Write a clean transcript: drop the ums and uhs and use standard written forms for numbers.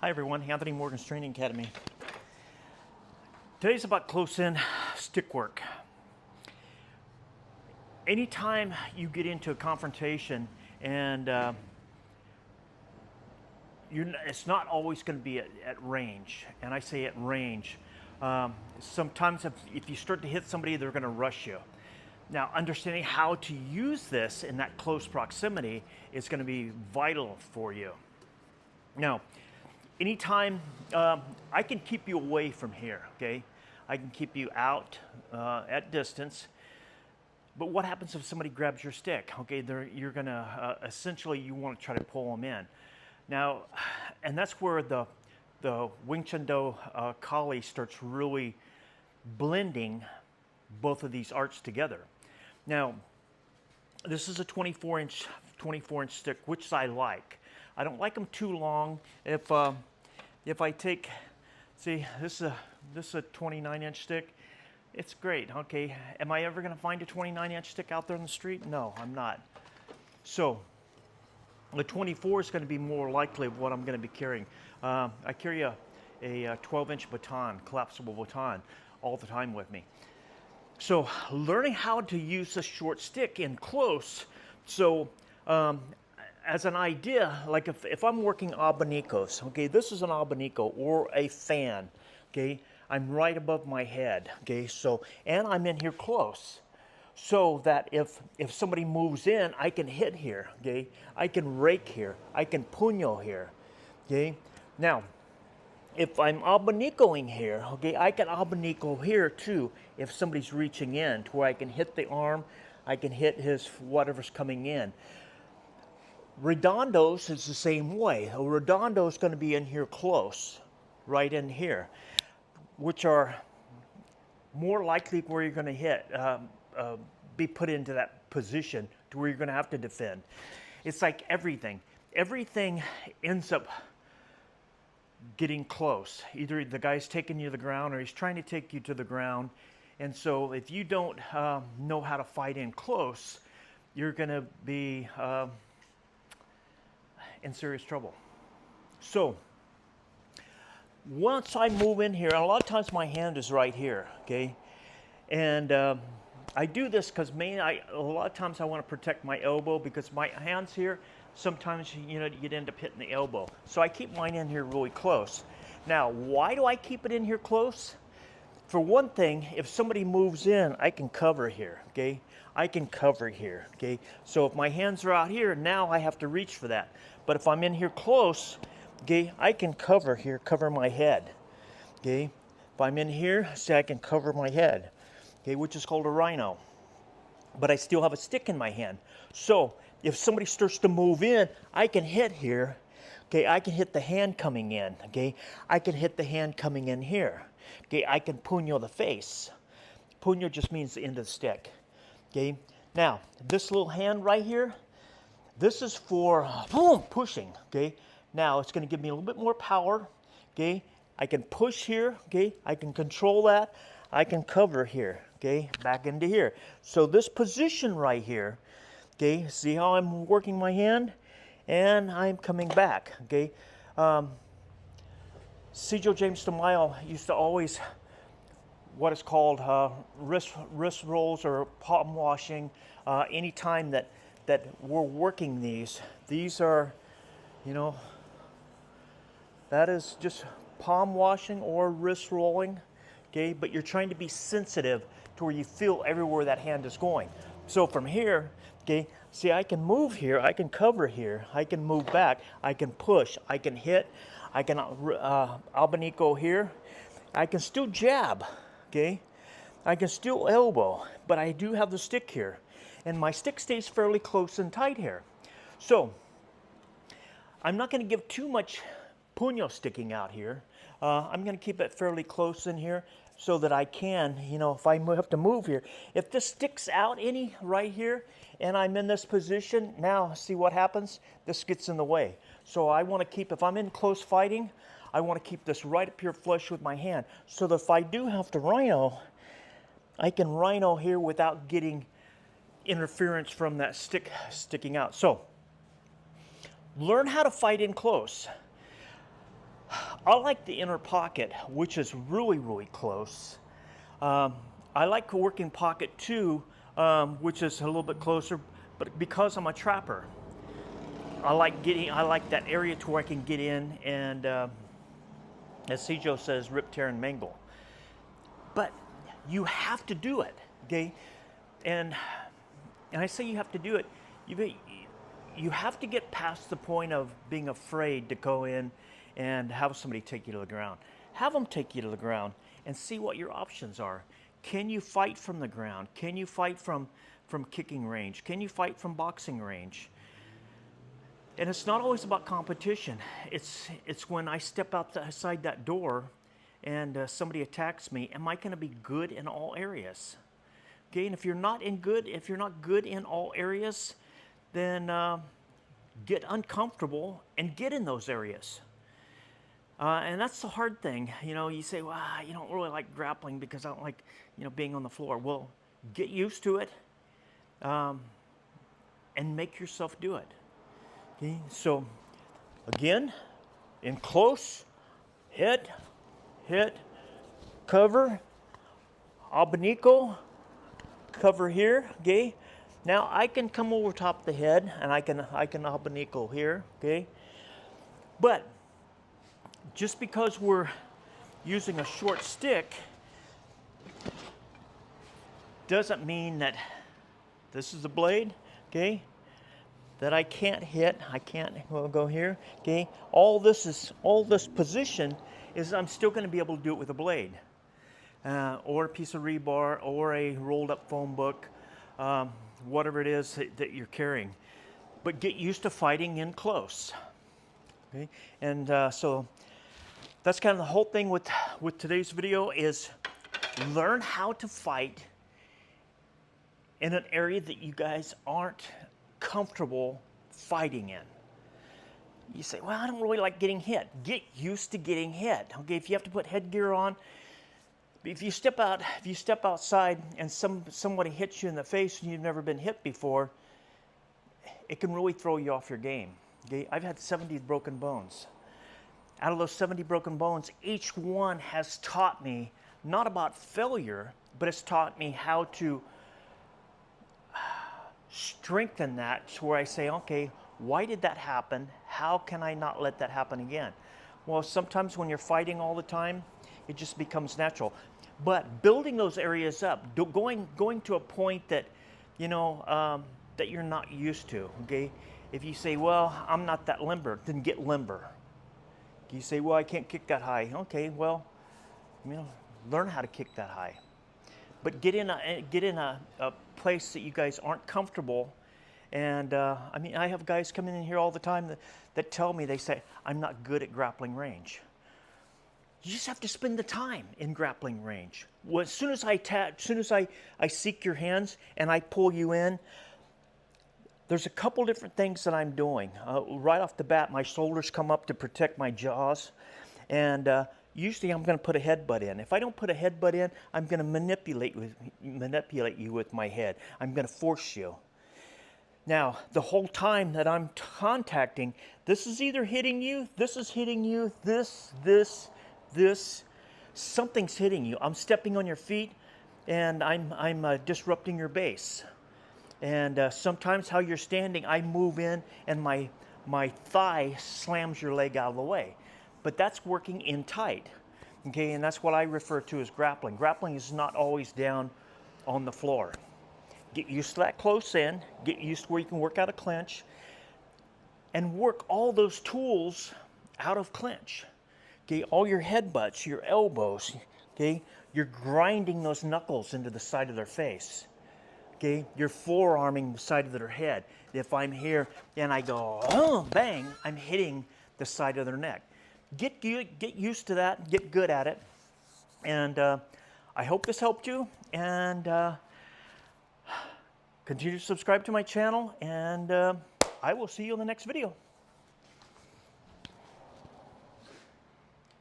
Hi everyone, Anthony Morgan's Training Academy. Today's about close-in stick work. Anytime you get into a confrontation and it's not always going to be at range, and I say at range. Sometimes if you start to hit somebody, they're going to rush you. Now, understanding how to use this in that close proximity is going to be vital for you. Now, anytime I can keep you away from here, okay? I can keep you out at distance. But what happens if somebody grabs your stick? Okay, you're gonna essentially you want to try to pull them in. Now, and that's where the Wing Chun Do Kali starts really blending both of these arts together. Now, this is a 24-inch stick, which I like. I don't like them too long. If I take, see, this is a 29-inch stick. It's great. Okay, am I ever going to find a 29-inch stick out there in the street? No, I'm not. So the 24 is going to be more likely what I'm going to be carrying. I carry a 12-inch baton, collapsible baton, all the time with me. So learning how to use a short stick in close. So as an idea, like if I'm working abanicos, okay, this is an abanico or a fan, okay, I'm right above my head, okay, so, and I'm in here close, so that if somebody moves in, I can hit here, okay, I can rake here, I can puño here, okay. Now, if I'm abanicoing here, okay, I can abanico here too if somebody's reaching in to where I can hit the arm, I can hit his whatever's coming in. Redondos is the same way. A redondo is going to be in here close, right in here, which are more likely where you're going to hit, be put into that position to where you're going to have to defend. It's like everything. Everything ends up getting close. Either the guy's taking you to the ground or he's trying to take you to the ground. And so if you don't know how to fight in close, you're going to be in serious trouble. So once I move in here, and a lot of times my hand is right here, okay? And I do this because a lot of times I want to protect my elbow because my hand's here. Sometimes, you'd end up hitting the elbow. So I keep mine in here really close. Now, why do I keep it in here close? For one thing, if somebody moves in, I can cover here, okay? I can cover here, okay? So if my hands are out here, now I have to reach for that. But if I'm in here close, okay, I can cover here, cover my head, okay? If I'm in here, say I can cover my head, okay, which is called a rhino. But I still have a stick in my hand. So if somebody starts to move in, I can hit here, okay? I can hit the hand coming in, okay? I can hit the hand coming in here, okay? I can puño the face. Puño just means the end of the stick, okay? Now, this little hand right here, this is for boom, pushing, okay? Now, it's going to give me a little bit more power, okay? I can push here, okay? I can control that. I can cover here, okay? Back into here. So this position right here, okay? See how I'm working my hand? And I'm coming back, okay? Cedro James DeMille used to always what is called wrist rolls or palm washing. Anytime that we're working these are, that is just palm washing or wrist rolling, okay? But you're trying to be sensitive to where you feel everywhere that hand is going. So from here, okay, see, I can move here, I can cover here, I can move back, I can push, I can hit, I can abanico here, I can still jab, okay? I can still elbow, but I do have the stick here. And my stick stays fairly close and tight here. So I'm not going to give too much puño sticking out here. I'm going to keep it fairly close in here so that I can, if I have to move here. If this sticks out any right here and I'm in this position, now see what happens? This gets in the way. So I want to keep, if I'm in close fighting, I want to keep this right up here flush with my hand so that if I do have to rhino, I can rhino here without getting interference from that stick sticking out. So learn how to fight in close. I like the inner pocket, which is really, really close. I like working pocket 2, which is a little bit closer, but because I'm a trapper, I like that area to where I can get in and, as Cjo says, rip, tear, and mangle. But you have to do it, okay? And I say you have to do it. You have to get past the point of being afraid to go in and have somebody take you to the ground. Have them take you to the ground and see what your options are. Can you fight from the ground? Can you fight from kicking range? Can you fight from boxing range? And it's not always about competition. It's when I step outside that door and somebody attacks me, am I going to be good in all areas? Okay, and if you're not good in all areas, then get uncomfortable and get in those areas. And that's the hard thing. You know, you say, well, you don't really like grappling because I don't like, being on the floor. Well, get used to it and make yourself do it. Okay, so again, in close, hit, cover, abanico, cover here, okay? Now I can come over top of the head and I can abanico here, okay? But just because we're using a short stick doesn't mean that this is the blade, okay? That I can't hit, we'll go here, okay? All this position is I'm still gonna be able to do it with a blade. Or a piece of rebar, or a rolled up phone book, whatever it is that you're carrying. But get used to fighting in close, okay? And so that's kind of the whole thing with today's video is learn how to fight in an area that you guys aren't comfortable fighting in. You say, well, I don't really like getting hit. Get used to getting hit. Okay, if you have to put headgear on, if you step outside and somebody hits you in the face and you've never been hit before, it can really throw you off your game. Okay, I've had 70 broken bones. Out of those 70 broken bones, each one has taught me not about failure, but it's taught me how to strengthen that to where I say, okay, why did that happen? How can I not let that happen again? Well, sometimes when you're fighting all the time, it just becomes natural. But building those areas up, going to a point that, that you're not used to, okay? If you say, well, I'm not that limber, then get limber. You say, well, I can't kick that high. Okay, well, learn how to kick that high. But get in a place that you guys aren't comfortable. And I have guys coming in here all the time that tell me, they say, I'm not good at grappling range. You just have to spend the time in grappling range. Well, as soon as I seek your hands and I pull you in, there's a couple different things that I'm doing. Right off the bat, my shoulders come up to protect my jaws. And usually I'm going to put a headbutt in. If I don't put a headbutt in, I'm going to manipulate you with my head. I'm going to force you. Now, the whole time that I'm contacting, this is either hitting you, this is hitting you, this, something's hitting you. I'm stepping on your feet, and I'm disrupting your base. And sometimes how you're standing, I move in, and my thigh slams your leg out of the way. But that's working in tight, okay? And that's what I refer to as grappling. Grappling is not always down on the floor. Get used to that close in, get used to where you can work out a clinch, and work all those tools out of clinch. Okay, all your headbutts, your elbows, okay? You're grinding those knuckles into the side of their face. Okay, you're forearming the side of their head. If I'm here and I go, oh, bang, I'm hitting the side of their neck. Get used to that, get good at it. And I hope this helped you. And continue to subscribe to my channel. And I will see you in the next video.